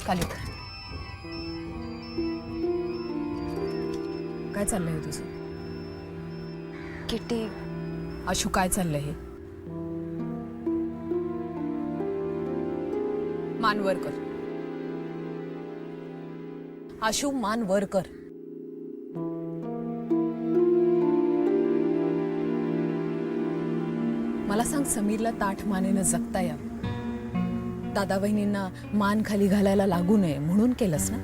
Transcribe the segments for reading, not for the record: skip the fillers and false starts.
खाली कर. काय चाललंय तुझं? किटी, आशू काय चाललंय हे? मान वर कर. आशू मान वर कर. मला सांग, समीरला ताठ मानेनं जगता यावं, दादा बहिणींना मान खाली घालायला लागू नये म्हणून केलंस ना?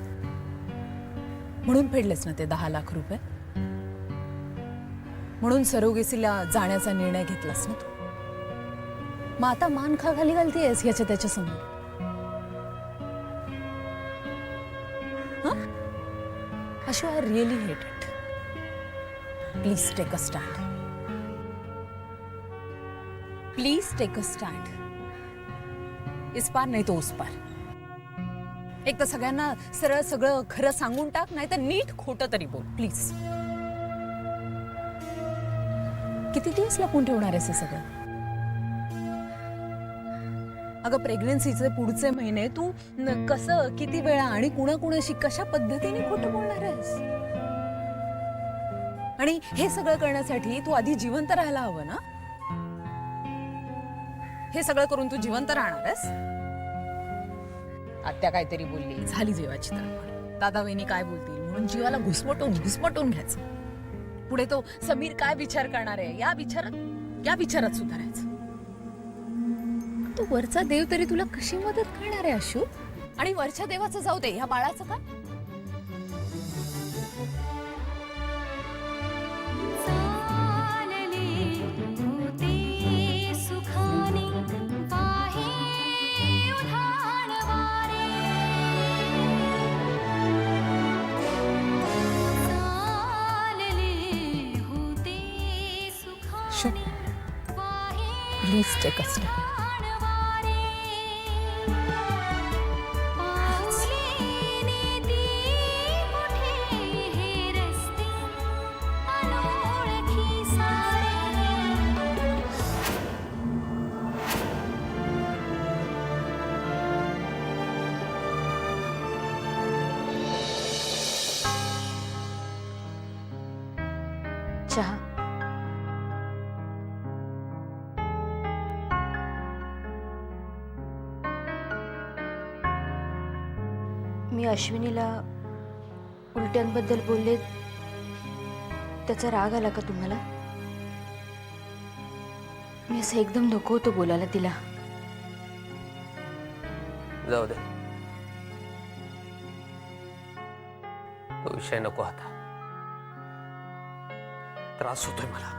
म्हणून फेडलेस ना ते 10 लाख रुपये? म्हणून सरोगेसीला जाण्याचा निर्णय घेतलास ना तू? मग आता मान खा खाली घालतेस याच्या त्याच्या समोर? Ashu, I really hate it. Please take a stand. Please take a stand. इस पार नाही तो उस पार. एक तर सगळ्यांना सरळ सगळं खरं सांगून टाक, नाही तर नीट खोटं तरी बोल प्लीज. किती दिवस लपून ठेवणार आहेस हे सगळं? अगं, प्रेग्नन्सीचे पुढचे महिने तू कसं, किती वेळा आणि कुणाकुणाशी कशा पद्धतीने खोटं बोलणार आहेस? आणि हे सगळं करण्यासाठी तू आधी जिवंत राहायला हवं ना? हे सगळं करून तू जिवंत राहणार आहेस? आत्या काहीतरी बोलली, झाली जीवाची तडफड. दादा वहिनी काय बोलतील म्हणून जीवाला घुसमटून घ्यायचं. पुढे तो समीर काय विचार करणार आहे या विचारात सुधारायचं. तो वरचा देव तरी तुला कशी मदत करणार आहे आशू? आणि वरच्या देवाचं जाऊ दे, ह्या बाळाचं काय? Please take a step. चहा. मी अश्विनीला उलट्यांबद्दल बोलले, त्याचा राग आला का तुम्हाला? मी असं एकदम नको होतं बोलायला तिला. जाऊ दे, तो विषय नको आता. त्रास होतोय मला.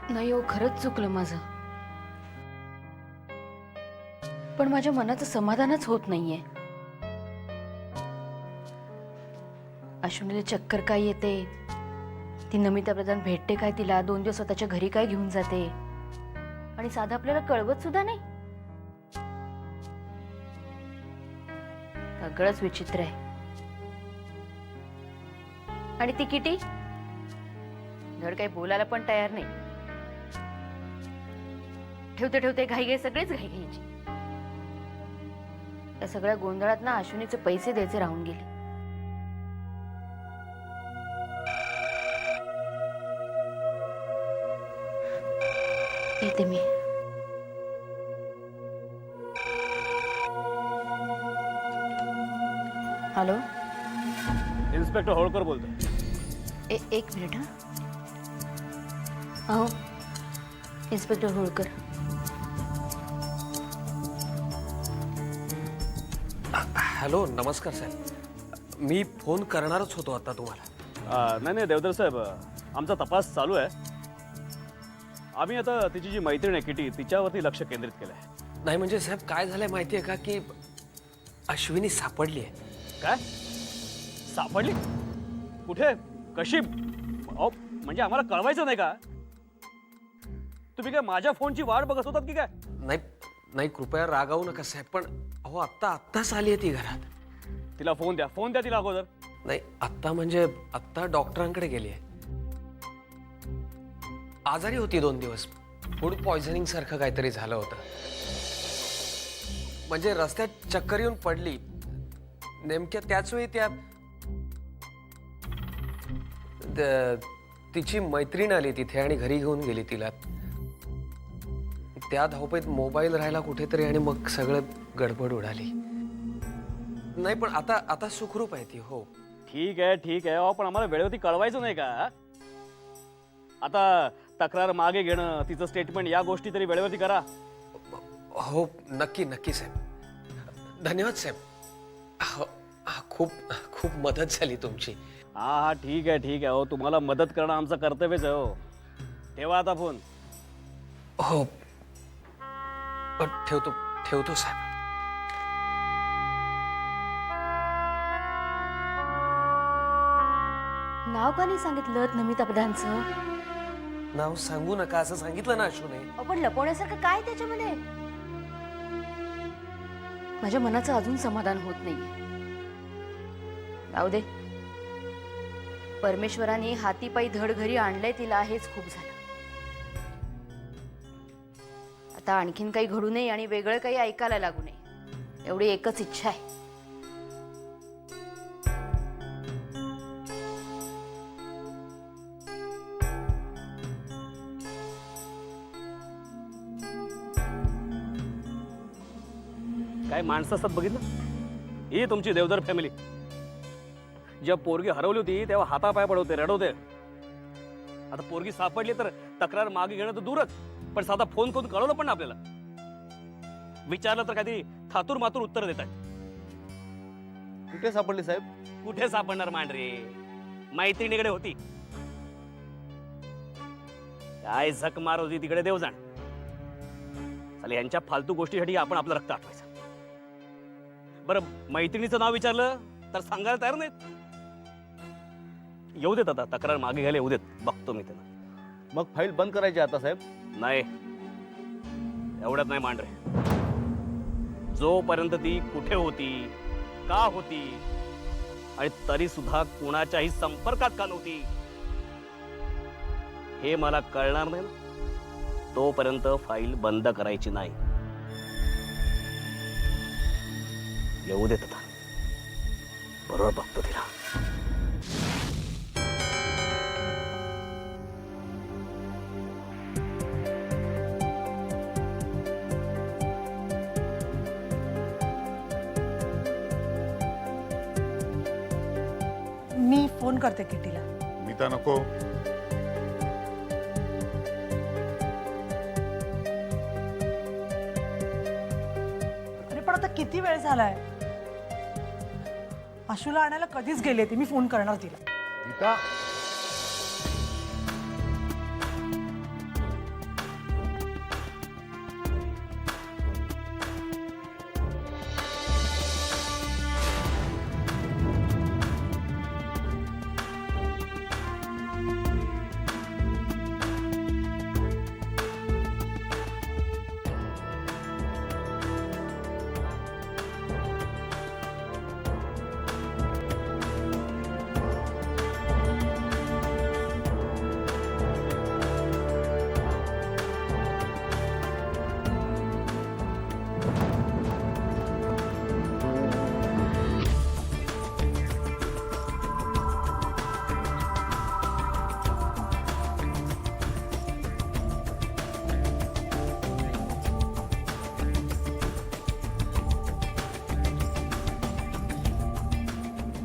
नाही हो, खरंच चुकलं माझं. पण माझ्या मनाचं समाधानच होत नाहीये. अश्विनीला चक्कर काय येते, ती नमिता प्रधान भेटते काय तिला, 2 दिवस स्वतःच्या घरी काय घेऊन जाते, आणि साधं आपल्याला कळवत सुद्धा नाही. सगळंच विचित्र आहे. आणि ती किटी धड काही बोलायला पण तयार नाही. ठेवते ठेवते घाई सगळेच घाईची. त्या सगळ्या गोंधळात ना अश्विनीचे पैसे द्यायचे राहून गेले. येते मी. हॅलो, इन्स्पेक्टर होळकर बोलतो. एक मिनिट. हा, अहो इन्स्पेक्टर होळकर. हॅलो, नमस्कार साहेब. मी फोन करणारच होतो आता तुम्हाला. नाही देवधर साहेब, आमचा तपास चालू आहे. आम्ही आता तिची जी मैत्रीण आहे किटी, तिच्यावरती लक्ष केंद्रित केलं आहे. नाही म्हणजे साहेब, काय झालंय माहिती आहे का की अश्विनी सापडली आहे. काय सापडली? कुठे, कशी? अहो म्हणजे आम्हाला कळवायचं नाही का? तुम्ही काय माझ्या फोनची वाट बघत होतात की काय? नाही नाही, कृपया रागावू नका साहेब, पण अहो आत्ताच आली आहे ती घरात. तिला फोन द्या तिला अगोदर. नाही, आत्ता म्हणजे आत्ता डॉक्टरांकडे गेली आहे. आजारी होती 2 दिवस. फूड पॉयझनिंग सारखं काहीतरी झालं होतं. म्हणजे रस्त्यात चक्कर येऊन पडली. नेमक्या त्याच वेळी तिची मैत्रीण आली तिथे आणि घरी घेऊन गेली तिला. त्या धावपळीत मोबाईल राहिला कुठेतरी आणि मग सगळं गडबड उडाली. नाही पण आता सुखरूप आहे ती. हो ठीक आहे अहो, पण आम्हाला वेळेवरती कळवायचं नाही का? आता तक्रार मागे घेणं, तिचं स्टेटमेंट, या गोष्टी तरी वेळेवरती करा. हो नक्की साहेब. धन्यवाद साहेब. हो, खूप खूप मदत झाली तुमची. हा ठीक आहे हो, तुम्हाला मदत करणं आमचं कर्तव्यच आहे हो. ठेवा आता फोन. हो ठेवतो साहेब. नाव का नाही सांगितलं नमिता प्रधानचं? नाव सांगू नका असं सांगितलं ना अश्वने. आपण लपवण्यासारखं काय त्याच्यामध्ये? माझ्या मनाचं अजून समाधान होत नाहीये. जाऊ दे, परमेश्वराने हातीपायी धड घरी आणलंय तिला, हेच खूप झालं. आता आणखीन काही घडू नये आणि वेगळं काही ऐकायला लागू नये, एवढी एकच इच्छा आहे. काय माणसं असतात बघितलं? ही तुमची देवधर फॅमिली. जेव्हा पोरगी हरवली होती तेव्हा हातापाय पडवते, रडवते. आता पोरगी सापडली तर तक्रार मागे घेणं तर दूरच, पण साधा फोन करून कळवलं पण ना आपल्याला. विचारलं तर काहीतरी थातूर मातूर उत्तर देतात. कुठे सापडली साहेब? कुठे सापडणार मांडरे, मैत्रिणीकडे होती. काय झक मार होती तिकडे देव जाण. चालेल, यांच्या फालतू गोष्टीसाठी आपण आपलं रक्त आठवायचं. बरं, मैत्रिणीचं नाव विचारलं तर सांगायला तयार नाहीत. येऊ देत, आता तक्रार मागे घ्यायला येऊ देत, बघतो मी त्यांना. मग फाईल बंद करायची आता साहेब? नाही, एवढ्यात नाही मांडरे. जोपर्यंत ती कुठे होती, का होती आणि तरी सुद्धा कुणाच्याही संपर्कात का नव्हती हे मला कळणार नाही ना, तोपर्यंत फाईल बंद करायची नाही. येऊ देत आता, बरोबर बघतो तिला. मी फोन करते किटीला. मी तर नको. अरे पण आता किती वेळ झालाय? आशूला आणायला कधीच गेले ते. मी फोन करणार तिला. गीता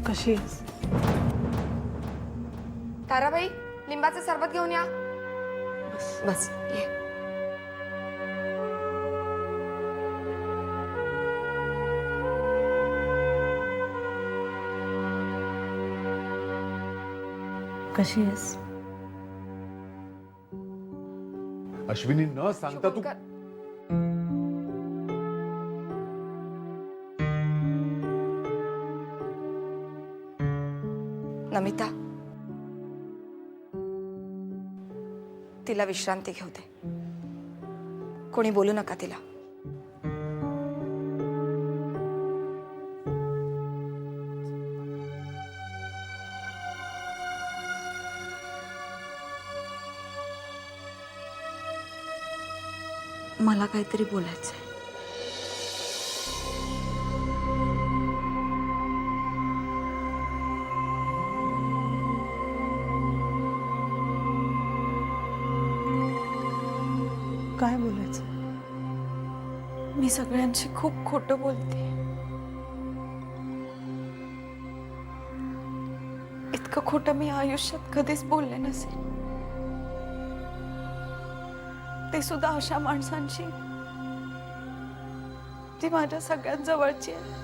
कशी आहेस? ताराबाई, लिंबाचं सरबत घेऊन या. बस ये. कशी आहेस? अश्विनी न सांगता तू शुभंकर, नमिता, तिला विश्रांती घेऊ दे. कोणी बोलू नका तिला. मला काहीतरी बोलायचंय. काय बोलायचं? मी सगळ्यांशी खूप खोटं बोलते. इतकं खोटं मी आयुष्यात कधीच बोलले नसेल, ते सुद्धा अशा माणसांशी जी माझ्या सगळ्यात जवळची आहे.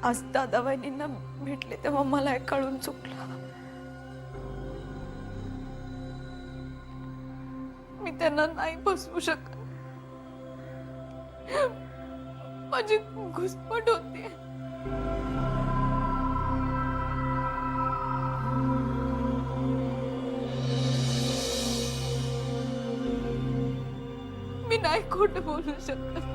आज दादाबाईंना भेटले तेव्हा मला हे कळून चुकलं. मी त्यांना नाही बसवू शकत. माझी घुसमट होते. मी नाही खोटं बोलू शकत.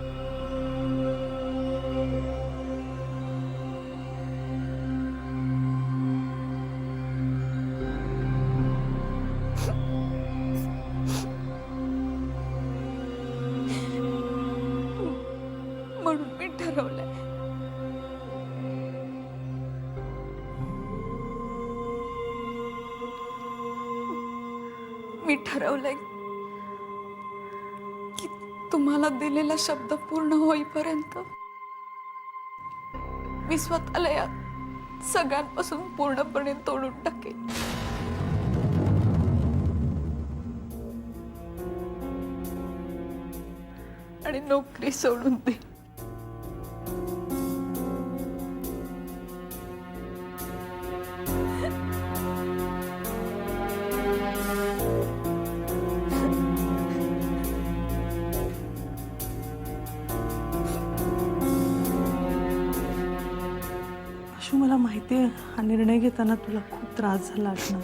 म्हणून मी ठरवलंय, की तुम्हाला दिलेला शब्द पूर्ण होईपर्यंत मी स्वतःला या सगळ्यांपासून पूर्णपणे तोडून टाकेन. आणि नोकरी सोडून दे. अशू, मला माहितीये हा निर्णय घेताना तुला खूप त्रास झाला असणार,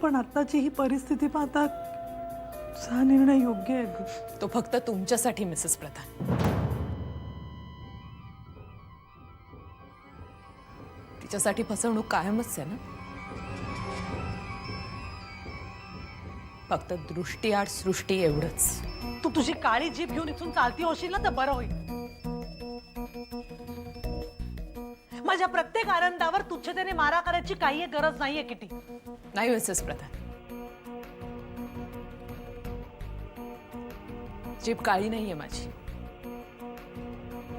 पण आताची ही परिस्थिती पाहता तुझा हा निर्णय योग्य आहे ग. तो फक्त तुमच्यासाठी मिसेस प्रधान. तिच्यासाठी फसवणूक कायमच आहे ना. फक्त दृष्टीआड सृष्टी एवढंच. तू तुझी काळी जीभ घेऊन इथून चालती होशील ना तर बरं होईल. माझ्या प्रत्येक आनंदावर तुच्छतेने मारा करायची काही गरज नाहीये किटी. नाही मिसेस प्रधान, जीभ काळी नाहीये माझी.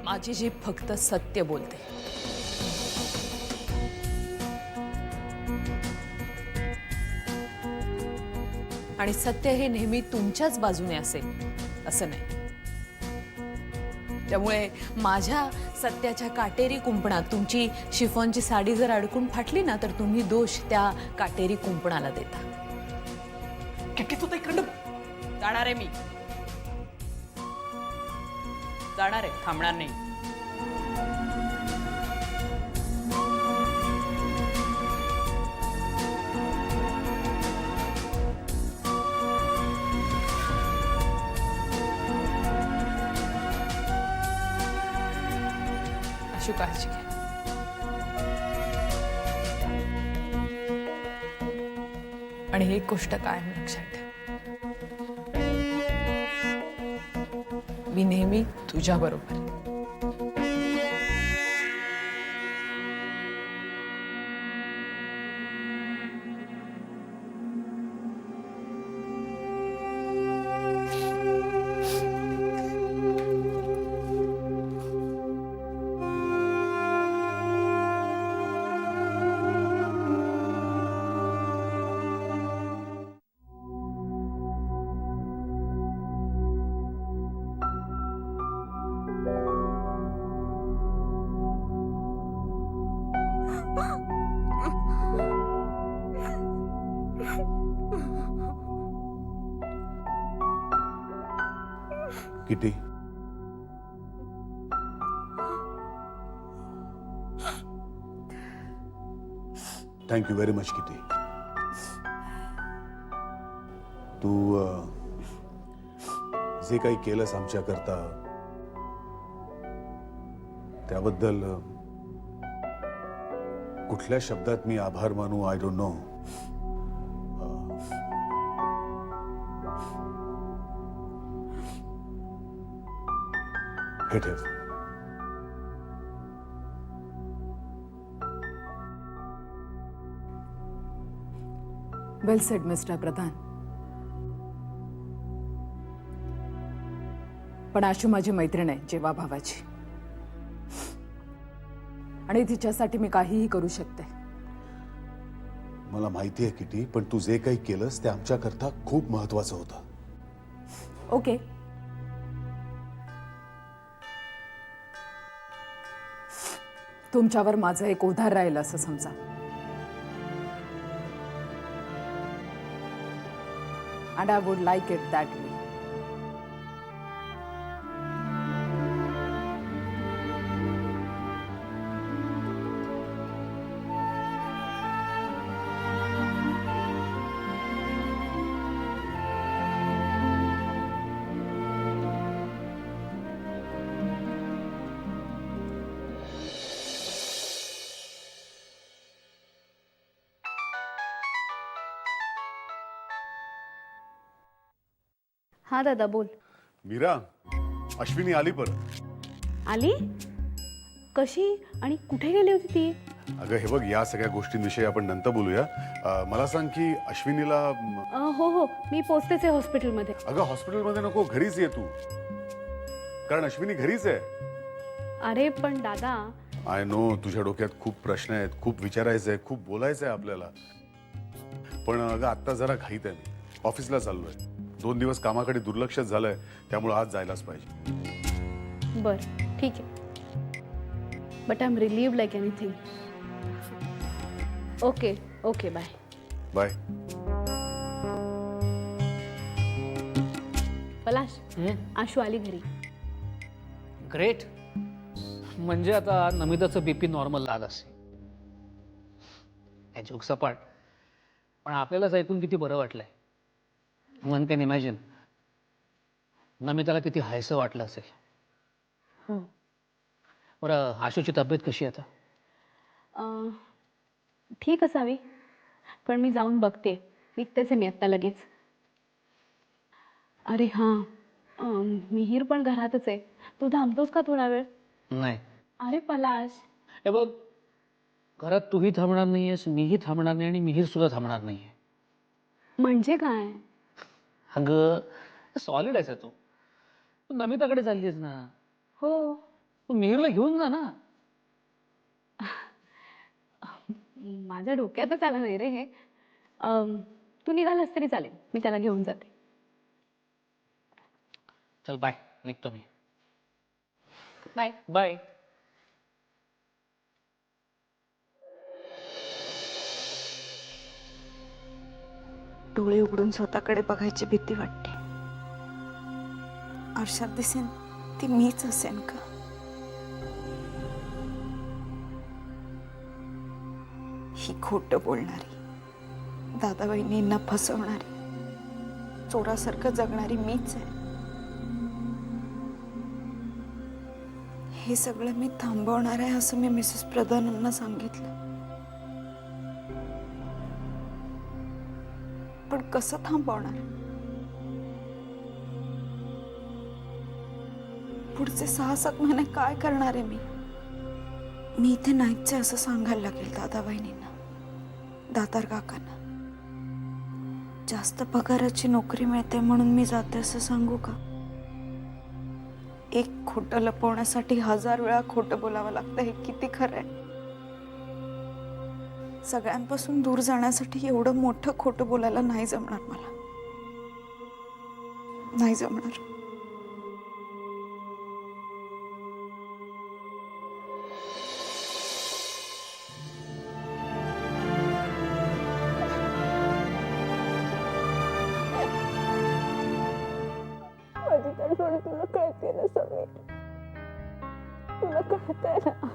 माझी जीभ फक्त सत्य बोलते. आणि सत्य हे नेहमी तुमच्याच बाजूने असेल असं नाही. त्यामुळे माझ्या सत्याच्या काटेरी कुंपणात तुमची शिफॉनची साडी जर अडकून फाटली ना, तर तुम्ही दोष त्या काटेरी कुंपणाला देता. किती तू तिकडं जाणार आहे मी, जाणार आहे, थांबणार नाही. अशी काळजी घ्या. आणि एक गोष्ट कायम लक्षात ठेव, मी नेहमी तुझ्या बरोबर. Kitty, thank you very much Kitty. तू जे काही केलंस आमच्याकरता त्याबद्दल कुठल्या शब्दात मी आभार मानू आय डोंट नो. हे ठेव. वेल सेड मिस्टर प्रधान. पण आशू माझी मैत्रीण आहे, जेव्हा भावाची, आणि तिच्यासाठी मी काहीही करू शकते. मला माहिती आहे किटी, पण तू जे काही केलंस ते आमच्याकरता खूप महत्वाचं होतं. ओके, तुमच्यावर माझं एक उधार राहील असं समजा. And I would like it that way. हा दादा बोल. मीरा, अश्विनी आली परत. आली? कशी आणि कुठे गेली होती ती? अगं हे बघ, या सगळ्या गोष्टींविषयी आपण नंतर बोलूया. मला सांग की अश्विनीला हो हो, मी पोचतेच आहे हॉस्पिटलमध्ये. अगं हॉस्पिटलमध्ये नको, घरीच ये तू, कारण अश्विनी घरीच आहे. अरे पण दादा. आय नो, तुझ्या डोक्यात खूप प्रश्न आहेत, खूप विचारायचं आहे, खूप बोलायचं आहे आपल्याला. पण अगं आत्ता जरा घाईत आहे, मी ऑफिसला चाललोय. 2 दिवस कामाकडे दुर्लक्षच झालंय, त्यामुळे आज जायलाच पाहिजे. बर ठीक आहे. But I am relieved like anything. Okay okay, bye bye. Palash, Ashu आली घरी. ग्रेट. म्हणजे आता नमिताचं बीपी नॉर्मल आलं असेल. हे जोक सपाट, पण आपल्यालाच ऐकून किती बरं वाटलंय. वन कॅन इमॅजिन नमिताला किती हायसं वाटलं असेल. बरं, आशूची तब्येत कशी आहे आता? ठीक असावी, पण मी जाऊन बघते. निघतेच आहे मी आत्ता लगेच. अरे हां, मिहीर पण घरातच आहे. तू थांबतोस का थोडा वेळ? नाही. अरे पलाश. हे बघ, घरात तूही थांबणार नाहीयेस, मीही थांबणार नाही, आणि मिहीर सुद्धा थांबणार नाहीये. म्हणजे काय? अगं सॉलिड आहेस तू. तू नमिताकडे चाललीस ना. हो, तू मिहीरला घेऊन जा ना. माझ्या डोक्यातच आलं नाही रे हे. तू निघालास तरी चालेल, मी त्याला घेऊन जाते. चल बाय, निघतो मी. बाय. बाय. डोळे उघडून स्वतःकडे बघायची भीती वाटते. आरशात दिसेन ती मीच असेन का? ही खोटं बोलणारी, दादा वहिनींना फसवणारी, चोरासारखं जगणारी मीच आहे. हे सगळं मी थांबवणार आहे असं मी मिसेस प्रधानांना सांगितलं. पण कसं थांबवणार? पुढचे 6-7 महिने काय करणार आहे मी इथे नाहीच आहे असं सांगायला लागेल दादा वहिनींना, दातार काकांना. जास्त पगाराची नोकरी मिळते म्हणून मी जाते असं सांगू का? एक खोटं लपवण्यासाठी 1000 वेळा खोटं बोलावं लागतं, हे किती खरं आहे? सगळ्यांपासून दूर जाण्यासाठी एवढं मोठं खोटं बोलायला नाही जमणार मला, नाही जमणार. माझी तडफड तुला कळते ना समीर, तुला कळतंय ना.